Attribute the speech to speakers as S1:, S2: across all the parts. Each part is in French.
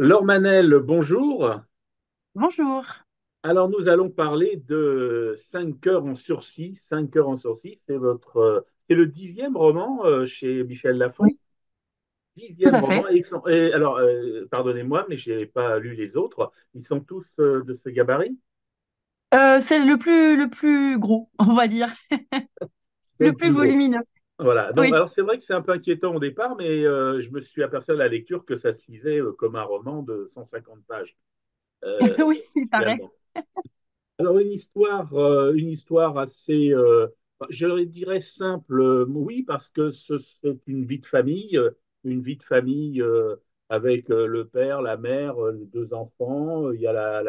S1: Laure Manel, bonjour.
S2: Bonjour.
S1: Alors, nous allons parler de 5 heures en sursis. 5 heures en sursis, c'est le 10e roman chez Michel Lafon.
S2: Oui, tout
S1: 10e
S2: à
S1: roman.
S2: fait.
S1: Alors, pardonnez-moi, mais je n'ai pas lu les autres. Ils sont tous de ce gabarit.
S2: C'est le plus gros, on va dire,
S1: C'est
S2: le
S1: le
S2: plus
S1: plus gros.
S2: volumineux.
S1: Voilà. Donc,
S2: Oui,
S1: alors, c'est vrai que c'est un peu inquiétant au départ, mais je me suis aperçu à la lecture que ça se lisait comme un roman de 150 pages, euh,
S2: oui, il paraît.
S1: finalement. Alors, une histoire assez, je dirais simple, oui, parce que c'est une vie de famille avec le père, la mère, les deux enfants. Il y a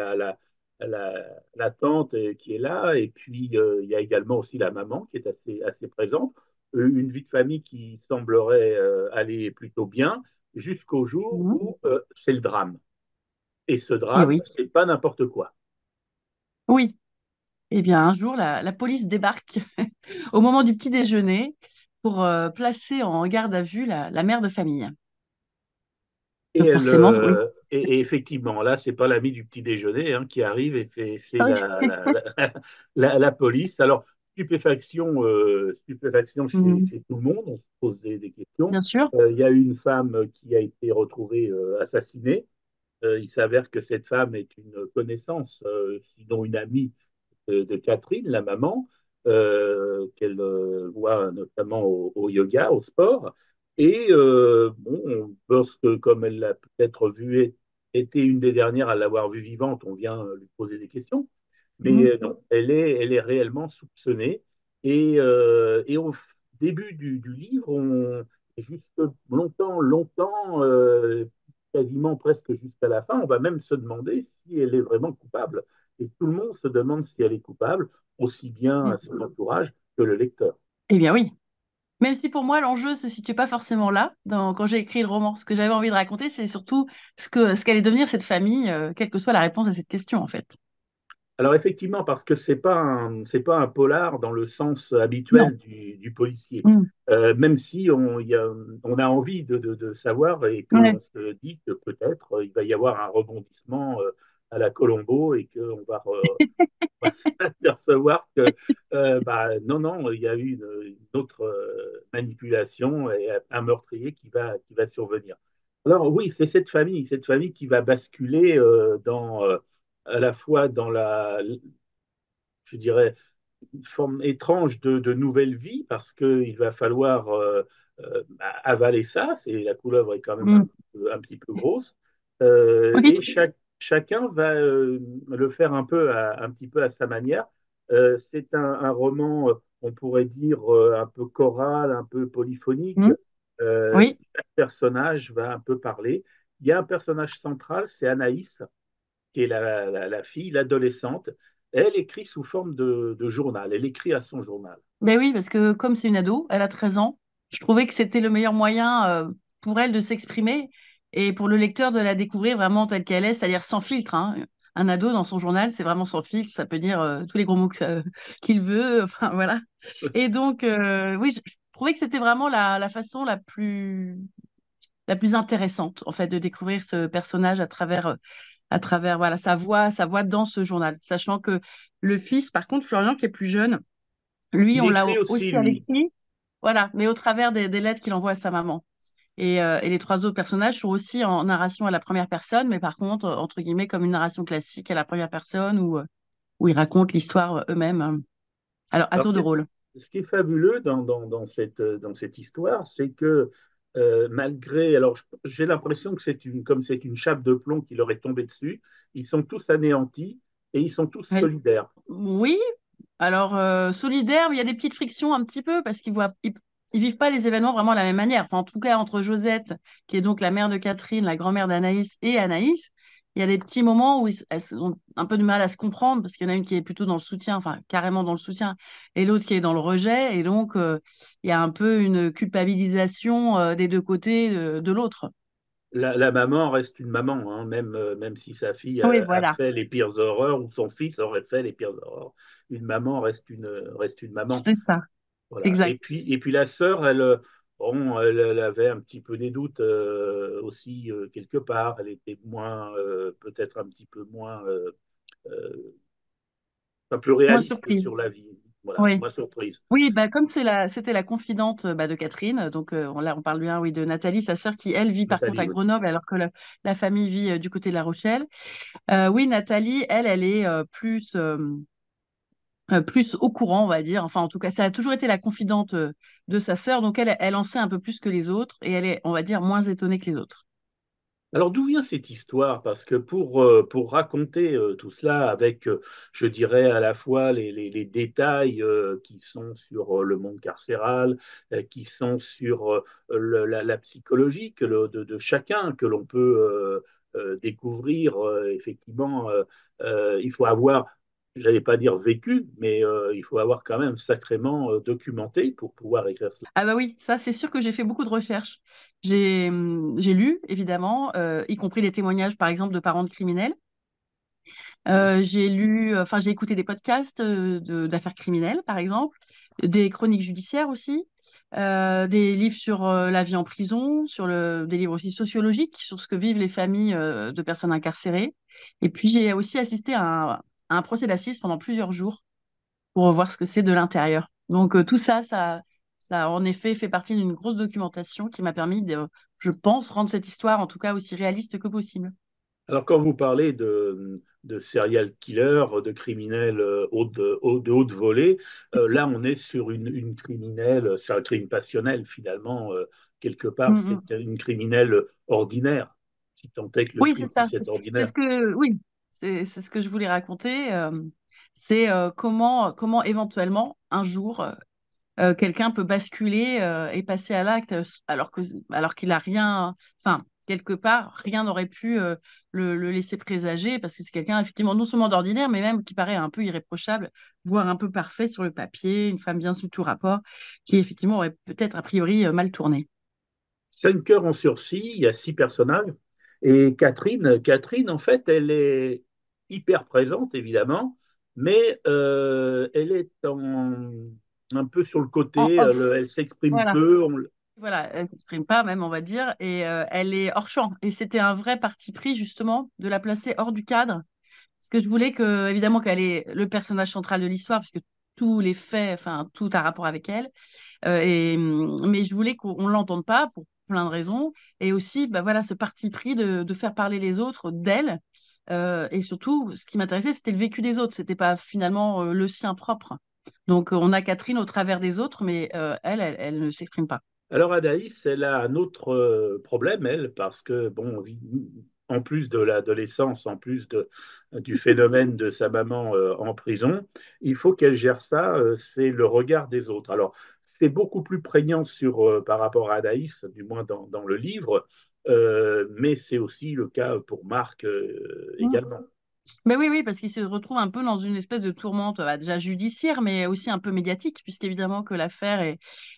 S1: la tante qui est là, et puis il y a également aussi la maman qui est assez présente. Une vie de famille qui semblerait aller plutôt bien, jusqu'au jour
S2: Mhm.
S1: où c'est le drame. Et ce
S2: Et
S1: drame,
S2: oui,
S1: c'est pas n'importe quoi.
S2: oui. Eh bien, un jour, la police débarque au moment du petit déjeuner pour placer en garde à vue la mère de famille. Donc forcément, oui.
S1: Et effectivement, là, c'est pas l'ami du petit déjeuner hein, qui arrive et c'est
S2: Oui.
S1: la police. Alors, stupéfaction
S2: Mhm.
S1: chez tout le monde, on se pose des questions.
S2: Bien sûr.
S1: Il y a une femme qui a été retrouvée assassinée. Il s'avère que cette femme est une connaissance, sinon une amie de Catherine, la maman, qu'elle voit notamment au yoga, au sport. Et bon, on pense que comme elle l'a peut-être vue, était une des dernières à l'avoir vue vivante, on vient lui poser des questions. Mais
S2: Mhm.
S1: non, elle est réellement soupçonnée. Et au début du livre, juste longtemps, quasiment presque jusqu'à la fin, on va même se demander si elle est vraiment coupable. Et tout le monde se demande si elle est coupable, aussi bien à son entourage que le lecteur.
S2: Eh bien, oui. Même si pour moi, l'enjeu se situe pas forcément là, quand j'ai écrit le roman. Ce que j'avais envie de raconter, c'est surtout ce qu'allait devenir cette famille, quelle que soit la réponse à cette question, en fait.
S1: Alors effectivement, parce que c'est pas un polar dans le sens
S2: Non.
S1: habituel du policier.
S2: Mm.
S1: Même si on a envie de savoir et
S2: Ouais.
S1: qu'on se dit que peut-être il va y avoir un rebondissement à la Colombo et qu'on va s'apercevoir que bah, non, il y a eu une autre manipulation et un meurtrier qui va survenir. Alors oui, c'est cette famille qui va basculer à la fois dans je dirais, une forme étrange de nouvelle vie parce qu'il va falloir avaler ça. La couleuvre est quand même
S2: Mm.
S1: un petit peu grosse.
S2: Oui.
S1: Et chacun va le faire un petit peu à sa manière. C'est un roman, on pourrait dire, un peu choral, un peu polyphonique.
S2: Mm. Oui.
S1: Chaque personnage va un peu parler. Il y a un personnage central, c'est Anaïs, qui est la fille, l'adolescente. Elle écrit sous forme de journal. Elle écrit à son journal.
S2: Ben oui, parce que comme c'est une ado, elle a 13 ans, je trouvais que c'était le meilleur moyen pour elle de s'exprimer et pour le lecteur de la découvrir vraiment telle qu'elle est, c'est-à-dire sans filtre, hein. Un ado dans son journal, c'est vraiment sans filtre, ça peut dire tous les gros mots qu'il veut, enfin voilà. Et donc, oui, je trouvais que c'était vraiment la façon la plus intéressante, en fait, de découvrir ce personnage à travers voilà, sa voix dans ce journal. Sachant que le fils, par contre, Florian, qui est plus jeune, lui,
S1: Il
S2: on l'a
S1: écrit aussi,
S2: aussi à
S1: lui.
S2: l'écrit, voilà, mais au travers des lettres qu'il envoie à sa maman. Et les trois autres personnages sont aussi en narration à la première personne, mais par contre, entre guillemets, comme une narration classique à la première personne où ils racontent l'histoire eux-mêmes, alors à
S1: Alors,
S2: tour de rôle.
S1: ce qui est fabuleux dans cette histoire, c'est que alors j'ai l'impression que comme c'est une chape de plomb qui leur est tombée dessus, ils sont tous anéantis et ils sont tous
S2: Oui.
S1: solidaires.
S2: Oui, alors solidaire, mais il y a des petites frictions un petit peu parce qu'ils vivent pas les événements vraiment de la même manière. Enfin, en tout cas, entre Josette, qui est donc la mère de Catherine, la grand-mère d'Anaïs, et Anaïs, il y a des petits moments où elles ont un peu de mal à se comprendre parce qu'il y en a une qui est plutôt dans le soutien, enfin carrément dans le soutien, et l'autre qui est dans le rejet. Et donc, il y a un peu une culpabilisation des deux côtés de l'autre.
S1: La maman reste une maman, hein, même si sa fille
S2: Oui,
S1: a
S2: voilà,
S1: fait les pires horreurs ou son fils aurait fait les pires horreurs. Une maman reste une maman.
S2: c'est ça,
S1: Voilà.
S2: exact.
S1: Et puis la sœur, elle. Bon, elle avait un petit peu des doutes aussi quelque part. Elle était moins, peut-être un petit peu moins, euh, pas plus
S2: Moins
S1: réaliste
S2: surprise.
S1: sur la vie. Voilà,
S2: Oui.
S1: moins surprise.
S2: Oui, bah, comme c'était la confidente de Catherine, donc là on parle bien oui, de Nathalie, sa sœur qui elle vit par contre
S1: Nathalie,
S2: à
S1: oui.
S2: Grenoble alors que la famille vit du côté de La Rochelle. Oui, Nathalie, elle est plus au courant, on va dire. Enfin, en tout cas, ça a toujours été la confidente de sa sœur, donc elle en sait un peu plus que les autres et elle est, on va dire, moins étonnée que les autres.
S1: Alors d'où vient cette histoire? Parce que pour raconter tout cela avec, je dirais, à la fois les détails qui sont sur le monde carcéral, qui sont sur la psychologie de chacun, que l'on peut découvrir, effectivement, il faut avoir, j'allais pas dire vécu, mais il faut avoir quand même sacrément documenté pour pouvoir écrire cela.
S2: Ah bah oui, ça c'est sûr que j'ai fait beaucoup de recherches. J'ai lu, évidemment, y compris les témoignages, par exemple, de parents de criminels. J'ai lu, enfin j'ai écouté des podcasts d'affaires criminelles, par exemple, des chroniques judiciaires aussi, des livres sur la vie en prison, des livres aussi sociologiques sur ce que vivent les familles de personnes incarcérées. Et puis j'ai aussi assisté à un procès d'assises pendant plusieurs jours pour voir ce que c'est de l'intérieur. Donc tout ça, ça a en effet fait partie d'une grosse documentation qui m'a permis de, je pense, rendre cette histoire en tout cas aussi réaliste que possible.
S1: Alors, quand vous parlez de serial killer, de criminels de haute volée, là, on est sur une criminelle, c'est un crime passionnel, finalement, quelque part,
S2: Mm,
S1: c'est
S2: mm.
S1: une criminelle ordinaire, si tant est que le
S2: Oui,
S1: crime
S2: c'est ça.
S1: puisse être
S2: C'est
S1: ordinaire.
S2: ce que, oui, c'est ce que je voulais raconter. C'est comment éventuellement un jour quelqu'un peut basculer et passer à l'acte alors qu'il a rien, enfin quelque part rien n'aurait pu le laisser présager parce que c'est quelqu'un effectivement non seulement d'ordinaire mais même qui paraît un peu irréprochable, voire un peu parfait sur le papier, une femme bien sous tout rapport, qui effectivement aurait peut-être a priori mal tourné.
S1: 5 heures en sursis, il y a 6 personnages. Et Catherine, en fait, elle est hyper présente, évidemment, mais elle est un peu sur le
S2: En
S1: côté,
S2: off.
S1: elle s'exprime
S2: Voilà.
S1: peu.
S2: Voilà, elle s'exprime pas même, on va dire, et elle est hors champ. Et c'était un vrai parti pris, justement, de la placer hors du cadre. Parce que je voulais que, évidemment, qu'elle est le personnage central de l'histoire, puisque tous les faits, enfin, tout a rapport avec elle. Mais je voulais qu'on ne l'entende pas pour plein de raisons. Et aussi, bah, voilà, ce parti pris de faire parler les autres d'elle. Et surtout, ce qui m'intéressait, c'était le vécu des autres. C'était pas finalement le sien propre. Donc, on a Catherine au travers des autres, mais elle ne s'exprime pas.
S1: Alors Anaïs, elle a un autre problème, elle, parce que, bon, en plus de l'adolescence, en plus du phénomène de sa maman en prison, il faut qu'elle gère ça, c'est le regard des autres. Alors, c'est beaucoup plus prégnant par rapport à Anaïs, du moins dans le livre, mais c'est aussi le cas pour Marc également.
S2: Mais oui, oui, parce qu'il se retrouve un peu dans une espèce de tourmente, déjà judiciaire, mais aussi un peu médiatique, puisqu'évidemment que l'affaire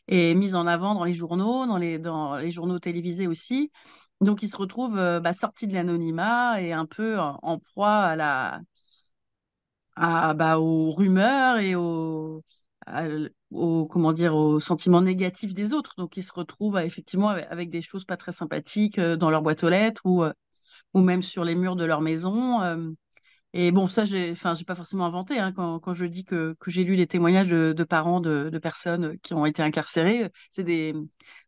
S2: est mise en avant dans les journaux, dans les journaux télévisés aussi. Donc il se retrouve sorti de l'anonymat et un peu en proie aux rumeurs et comment dire, aux sentiments négatifs des autres. Donc il se retrouve effectivement avec des choses pas très sympathiques dans leur boîte aux lettres ou même sur les murs de leur maison. Et bon, ça, enfin, j'ai pas forcément inventé hein, quand je dis que j'ai lu les témoignages de parents de personnes qui ont été incarcérées.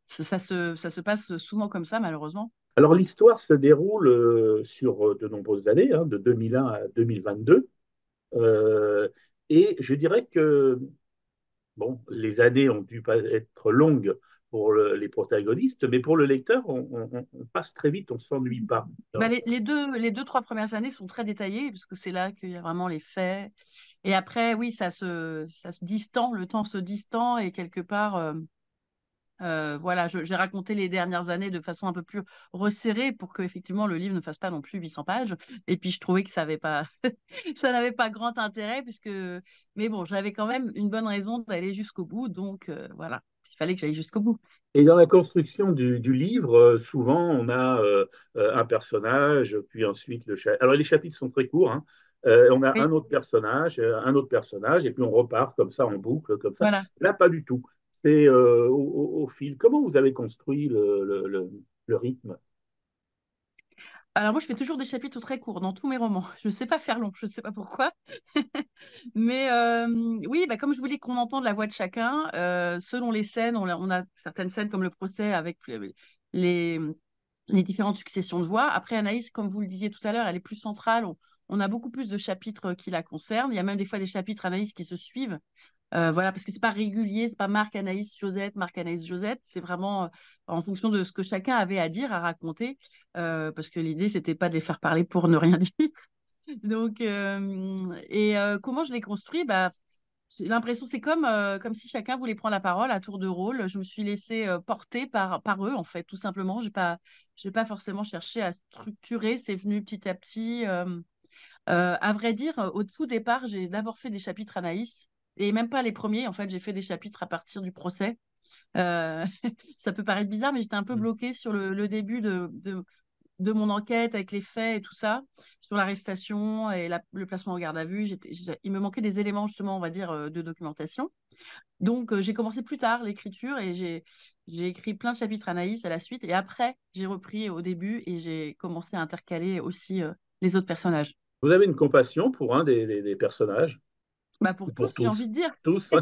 S2: Ça se passe souvent comme ça, malheureusement.
S1: Alors l'histoire se déroule sur de nombreuses années, hein, de 2001 à 2022. Euh, et je dirais que bon, les années ont dû pas être longues pour les protagonistes, mais pour le lecteur, on passe très vite, on ne s'ennuie pas.
S2: Bah, les deux, trois premières années sont très détaillées, parce que c'est là qu'il y a vraiment les faits. Et après, oui, ça se distend, le temps se distend, et quelque part, voilà, j'ai raconté les dernières années de façon un peu plus resserrée pour que effectivement le livre ne fasse pas non plus 800 pages. Et puis je trouvais que ça avait pas, ça n'avait pas grand intérêt mais bon, j'avais quand même une bonne raison d'aller jusqu'au bout, donc voilà, il fallait que j'aille jusqu'au bout.
S1: Et dans la construction du livre, souvent, on a un personnage, puis ensuite le chapitre. Alors, les chapitres sont très courts, hein. On a
S2: Oui,
S1: un autre personnage, et puis on repart comme ça en boucle, comme ça.
S2: voilà.
S1: Là, pas du tout. c'est au fil. Comment vous avez construit le rythme?
S2: Alors moi, je fais toujours des chapitres très courts dans tous mes romans. Je ne sais pas faire long, je ne sais pas pourquoi. Mais oui, bah, comme je voulais qu'on entende la voix de chacun, selon les scènes, on a certaines scènes comme le procès avec les, les différentes successions de voix. Après, Anaïs, comme vous le disiez tout à l'heure, elle est plus centrale. On a beaucoup plus de chapitres qui la concernent. Il y a même des fois des chapitres Anaïs qui se suivent. Voilà, parce que c'est pas régulier, c'est pas Marc, Anaïs, Josette, Marc, Anaïs, Josette. C'est vraiment en fonction de ce que chacun avait à dire, à raconter. Parce que l'idée, c'était pas de les faire parler pour ne rien dire. Donc, comment je l'ai construit? Bah, j'ai l'impression, c'est comme si chacun voulait prendre la parole à tour de rôle. Je me suis laissée porter par eux, en fait, tout simplement. J'ai pas forcément cherché à structurer. C'est venu petit à petit. À vrai dire, au tout départ, j'ai d'abord fait des chapitres Anaïs, et même pas les premiers. En fait, j'ai fait des chapitres à partir du procès. Euh, Ça peut paraître bizarre, mais j'étais un peu bloquée sur le début de mon enquête avec les faits et tout ça, sur l'arrestation et le placement en garde à vue. Il me manquait des éléments, justement, on va dire, de documentation. Donc, j'ai commencé plus tard l'écriture et j'ai écrit plein de chapitres Anaïs à la suite. Et après, j'ai repris au début et j'ai commencé à intercaler aussi les autres personnages.
S1: Vous avez une compassion pour un des personnages,
S2: Bah
S1: ou
S2: pour
S1: pour
S2: tous, j'ai
S1: tous?
S2: envie de dire.
S1: Tous?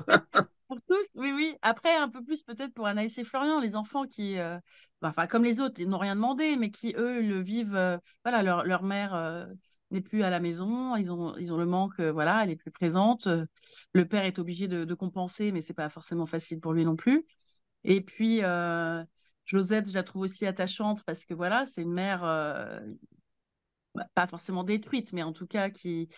S2: Pour tous, oui, oui. Après, un peu plus peut-être pour Anaïs et Florian, les enfants qui, bah, enfin, comme les autres, ils n'ont rien demandé, mais qui, eux, le vivent. Voilà, leur mère n'est plus à la maison, ils ont le manque, voilà, elle est plus présente. Le père est obligé de compenser, mais c'est pas forcément facile pour lui non plus. Et puis, Josette, je la trouve aussi attachante parce que, voilà, c'est une mère, bah, pas forcément détruite, mais en tout cas qui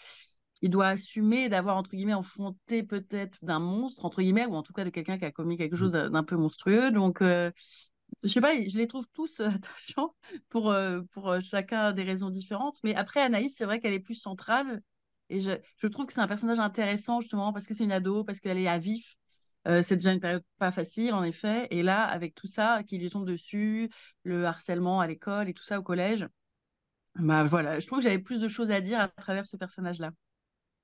S2: doit assumer d'avoir, entre guillemets, enfanté peut-être d'un monstre, entre guillemets, ou en tout cas de quelqu'un qui a commis quelque chose d'un peu monstrueux. Donc, je sais pas, je les trouve tous attachants pour chacun des raisons différentes. Mais après, Anaïs, c'est vrai qu'elle est plus centrale. Et je trouve que c'est un personnage intéressant, justement, parce que c'est une ado, parce qu'elle est à vif. C'est déjà une période pas facile, en effet. Et là, avec tout ça qui lui tombe dessus, le harcèlement à l'école et tout ça au collège, bah voilà, je trouve que j'avais plus de choses à dire à travers ce personnage-là.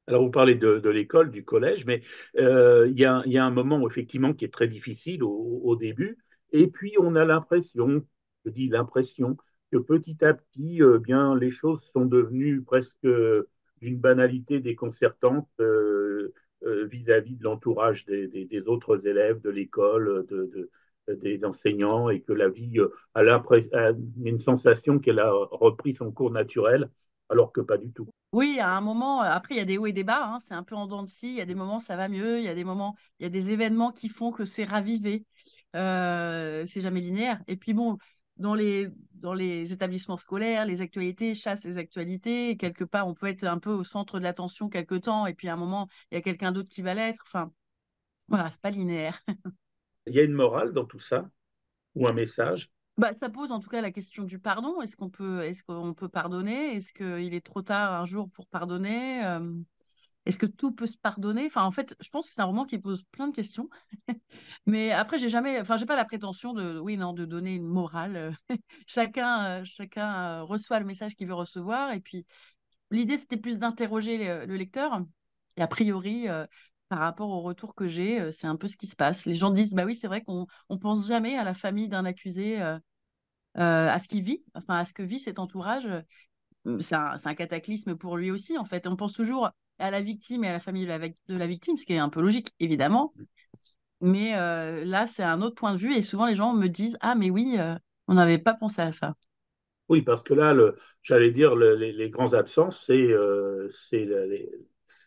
S1: Alors, vous parlez de l'école, du collège, mais il y a un moment effectivement qui est très difficile au début. Et puis, on a l'impression, je dis l'impression, que petit à petit, bien, les choses sont devenues presque d'une banalité déconcertante vis-à-vis de l'entourage des autres élèves de l'école, des enseignants, et que la vie a une sensation qu'elle a repris son cours naturel, alors que pas du tout.
S2: Oui, à un moment, après, il y a des hauts et des bas, hein, c'est un peu en dents de scie. Il y a des moments, ça va mieux. Il y a des moments, il y a des événements qui font que c'est ravivé. C'est jamais linéaire. Et puis bon, dans les établissements scolaires, les actualités chassent les actualités. Et quelque part, on peut être un peu au centre de l'attention quelque temps. Et puis à un moment, il y a quelqu'un d'autre qui va l'être. Enfin, voilà, c'est pas linéaire.
S1: Il y a une morale dans tout ça, ou un message.
S2: Bah, ça pose en tout cas la question du pardon. Est-ce qu'on peut pardonner? Est-ce qu'il est trop tard un jour pour pardonner? Est-ce que tout peut se pardonner? Enfin, en fait, je pense que c'est un roman qui pose plein de questions. Mais après, j'ai pas la prétention oui, non, de donner une morale. Chacun reçoit le message qu'il veut recevoir. Et puis, l'idée, c'était plus d'interroger le lecteur. Et a priori, par rapport au retour que j'ai, c'est un peu ce qui se passe. Les gens disent, bah oui, c'est vrai qu'on pense jamais à la famille d'un accusé, à ce qu'il vit, enfin, à ce que vit cet entourage. C'est un cataclysme pour lui aussi, en fait. On pense toujours à la victime et à la famille de la victime, ce qui est un peu logique, évidemment. Mais là, c'est un autre point de vue. Et souvent, les gens me disent, ah, mais oui, on n'avait pas pensé à ça.
S1: Oui, parce que là, j'allais dire, les grands absents, c'est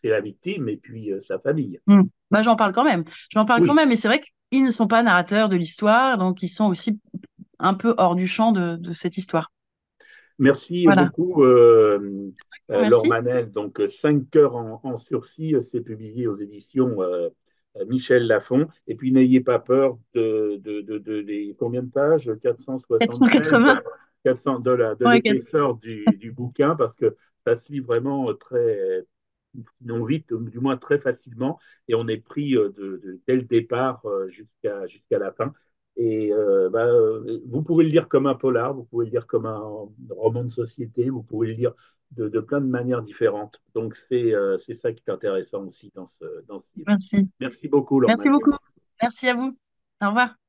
S1: la victime et puis sa famille.
S2: Hmm. Bah, j'en parle quand même. J'en parle quand
S1: Oui,
S2: même. Et c'est vrai qu'ils ne sont pas narrateurs de l'histoire, donc ils sont aussi un peu hors du champ de cette histoire.
S1: merci
S2: Voilà.
S1: beaucoup, Laure
S2: Merci.
S1: Manel. Donc, 5 heures en sursis, c'est publié aux éditions Michel Lafon. Et puis, n'ayez pas peur combien de pages? 476,
S2: 480.
S1: 400 de
S2: Ouais,
S1: l'épaisseur du bouquin, parce que ça se lit vraiment non vite, du moins très facilement, et on est pris dès le départ jusqu'à la fin. Et vous pouvez le lire comme un polar, vous pouvez le lire comme un roman de société, vous pouvez le lire de plein de manières différentes. Donc c'est ça qui est intéressant aussi dans ce livre.
S2: merci.
S1: Merci beaucoup, Laure
S2: Merci
S1: Manel.
S2: beaucoup. Merci à vous. Au revoir.